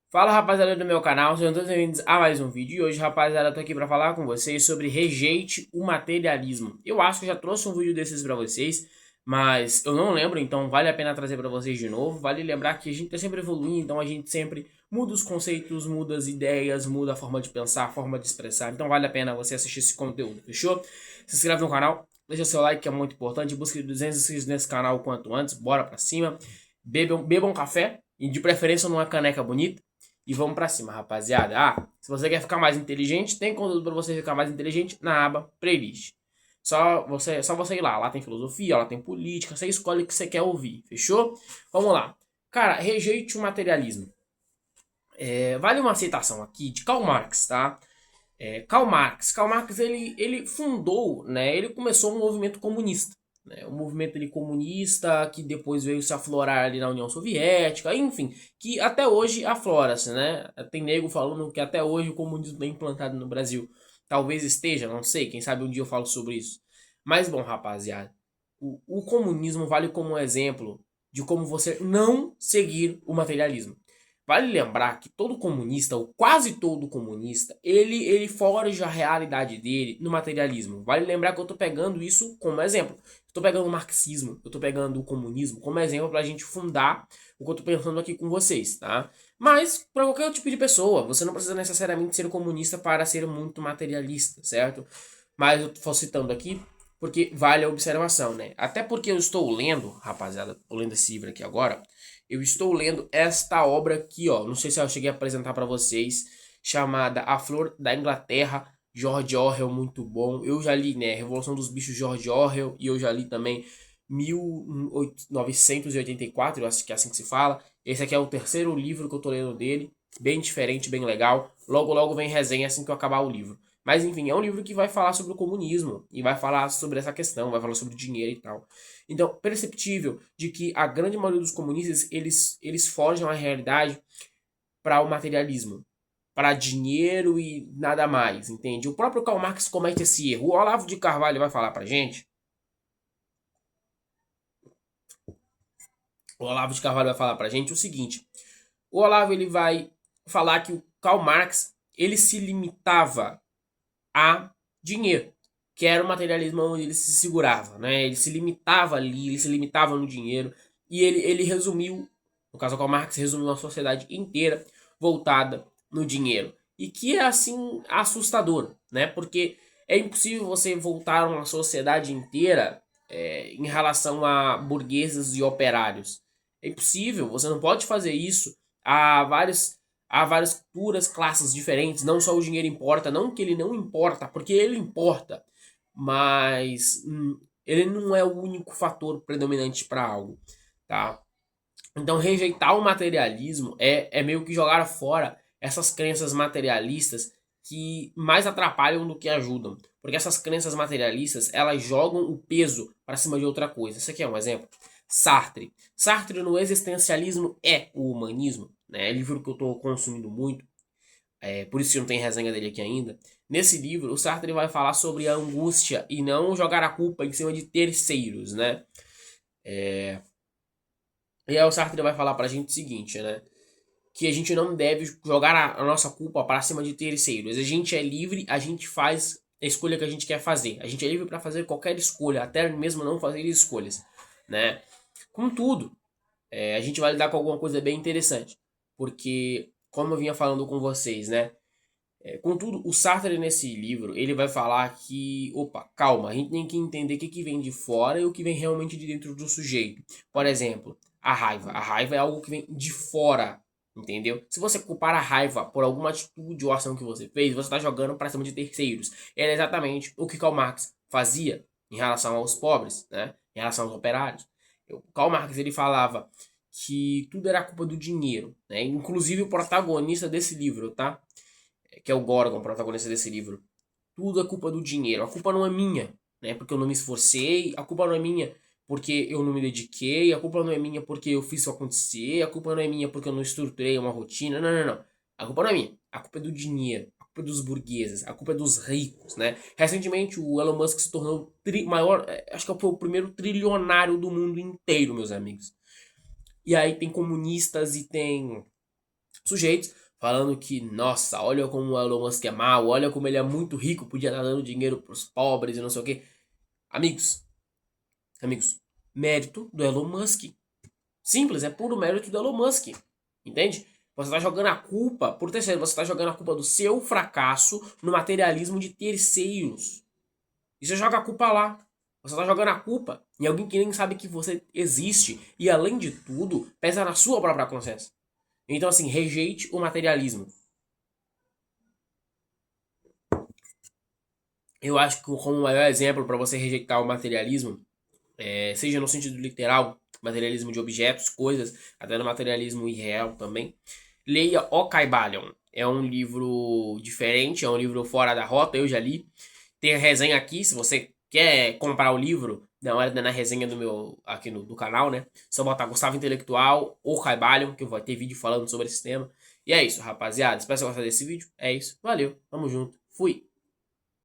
Fala, rapaziada do meu canal, sejam todos bem-vindos a mais um vídeo. E hoje, rapaziada, eu tô aqui pra falar com vocês sobre rejeite o materialismo. Eu acho que eu já trouxe um vídeo desses pra vocês, mas eu não lembro, então vale a pena trazer pra vocês de novo. Vale lembrar que a gente tá sempre evoluindo, então a gente sempre muda os conceitos, muda as ideias, muda a forma de pensar, a forma de expressar. Então vale a pena você assistir esse conteúdo, fechou? Se inscreve no canal, deixa seu like que é muito importante, busque 200 inscritos nesse canal o quanto antes, bora pra cima. Bebam café, e de preferência numa caneca bonita. E vamos pra cima, rapaziada. Se você quer ficar mais inteligente, tem conteúdo pra você ficar mais inteligente na aba Playlist. Só você ir lá. Lá tem filosofia, lá tem política. Você escolhe o que você quer ouvir, fechou? Vamos lá. Cara, rejeite o materialismo. Vale uma citação aqui de Karl Marx, tá? Karl Marx ele fundou, né? Ele começou um movimento comunista, né? Um movimento ali, comunista que depois veio se aflorar ali na União Soviética, enfim, que até hoje aflora-se, né? Tem nego falando que até hoje o comunismo é implantado no Brasil. Talvez esteja, não sei, quem sabe um dia eu falo sobre isso. Mas bom, rapaziada, o comunismo vale como exemplo de como você não seguir o materialismo. Vale lembrar que todo comunista, ou quase todo comunista, ele forja a realidade dele no materialismo. Vale lembrar que eu estou pegando isso como exemplo. Estou pegando o marxismo, eu estou pegando o comunismo como exemplo para a gente fundar o que eu estou pensando aqui com vocês, tá? Mas, para qualquer tipo de pessoa, você não precisa necessariamente ser comunista para ser muito materialista, certo? Mas eu estou citando aqui porque vale a observação, né? Até porque eu estou lendo, rapaziada, estou lendo esse livro aqui agora. Eu estou lendo esta obra aqui, ó. Não sei se eu cheguei a apresentar para vocês, chamada A Flor da Inglaterra, George Orwell, muito bom. Eu já li, né, Revolução dos Bichos, George Orwell, e eu já li também 1984, eu acho que é assim que se fala. Esse aqui é o terceiro livro que eu tô lendo dele, bem diferente, bem legal. Logo, logo vem resenha assim que eu acabar o livro. Mas enfim, é um livro que vai falar sobre o comunismo e vai falar sobre essa questão, vai falar sobre dinheiro e tal. Então, perceptível de que a grande maioria dos comunistas, eles forjam a realidade para o materialismo, para dinheiro e nada mais, entende? O próprio Karl Marx comete esse erro. O Olavo de Carvalho vai falar pra gente. O Olavo de Carvalho vai falar pra gente o seguinte. O Olavo ele vai falar que o Karl Marx, ele se limitava a dinheiro, que era o materialismo onde ele se segurava, né? Ele se limitava ali, ele se limitava no dinheiro e ele resumiu, no caso Karl Marx resumiu a sociedade inteira voltada no dinheiro e que é assim assustador, né? Porque é impossível você voltar uma sociedade inteira em relação a burgueses e operários. É impossível, você não pode fazer isso. Há várias culturas, classes diferentes, não só o dinheiro importa, não que ele não importa, porque ele importa, mas ele não é o único fator predominante para algo, tá? Então rejeitar o materialismo é meio que jogar fora essas crenças materialistas que mais atrapalham do que ajudam, porque essas crenças materialistas elas jogam o peso para cima de outra coisa. Isso aqui é um exemplo. Sartre no existencialismo é o humanismo, né? É livro que eu estou consumindo muito, por isso que não tem resenha dele aqui ainda. Nesse livro, o Sartre vai falar sobre a angústia e não jogar a culpa em cima de terceiros, né? E aí o Sartre vai falar pra gente o seguinte, né? Que a gente não deve jogar a nossa culpa para cima de terceiros. A gente é livre, a gente faz a escolha que a gente quer fazer. A gente é livre para fazer qualquer escolha, até mesmo não fazer escolhas, né? Contudo, a gente vai lidar com alguma coisa bem interessante, porque como eu vinha falando com vocês, né? Contudo, o Sartre nesse livro, ele vai falar que, opa, calma, a gente tem que entender o que vem de fora e o que vem realmente de dentro do sujeito. Por exemplo, a raiva. A raiva é algo que vem de fora, entendeu? Se você culpar a raiva por alguma atitude ou ação que você fez, você está jogando para cima de terceiros. Era exatamente o que Karl Marx fazia em relação aos pobres, né? Em relação aos operários. O Karl Marx, ele falava que tudo era culpa do dinheiro, né? Inclusive o protagonista desse livro, tá? Que é o Gorgon, protagonista desse livro. Tudo é culpa do dinheiro. A culpa não é minha, né? Porque eu não me esforcei. A culpa não é minha porque eu não me dediquei. A culpa não é minha porque eu fiz isso acontecer. A culpa não é minha porque eu não estruturei uma rotina. Não, não, não. A culpa não é minha. A culpa é do dinheiro. A culpa é dos burgueses. A culpa é dos ricos, né? Recentemente o Elon Musk se tornou maior. Acho que foi o primeiro trilionário do mundo inteiro, meus amigos. E aí tem comunistas e tem sujeitos falando que, nossa, olha como o Elon Musk é mau, olha como ele é muito rico, podia estar dando dinheiro pros pobres e não sei o quê. Amigos, amigos, mérito do Elon Musk. Simples, é puro mérito do Elon Musk. Entende? Você está jogando a culpa, por terceiro, você está jogando a culpa do seu fracasso no materialismo de terceiros. E você joga a culpa lá. Você está jogando a culpa em alguém que nem sabe que você existe. E além de tudo, pesa na sua própria consciência. Então, assim, rejeite o materialismo. Eu acho que como o maior exemplo para você rejeitar o materialismo, seja no sentido literal, materialismo de objetos, coisas, até no materialismo irreal também, leia O Caibalion. É um livro diferente, é um livro fora da rota, eu já li. Tem a resenha aqui, se você quer comprar o livro, dá uma olhada na resenha do meu, aqui no, do canal, né? Só botar Gustavo Intelectual ou Caibalion, que vai ter vídeo falando sobre esse tema. E é isso, rapaziada. Espero que você gostar desse vídeo. É isso. Valeu. Tamo junto. Fui.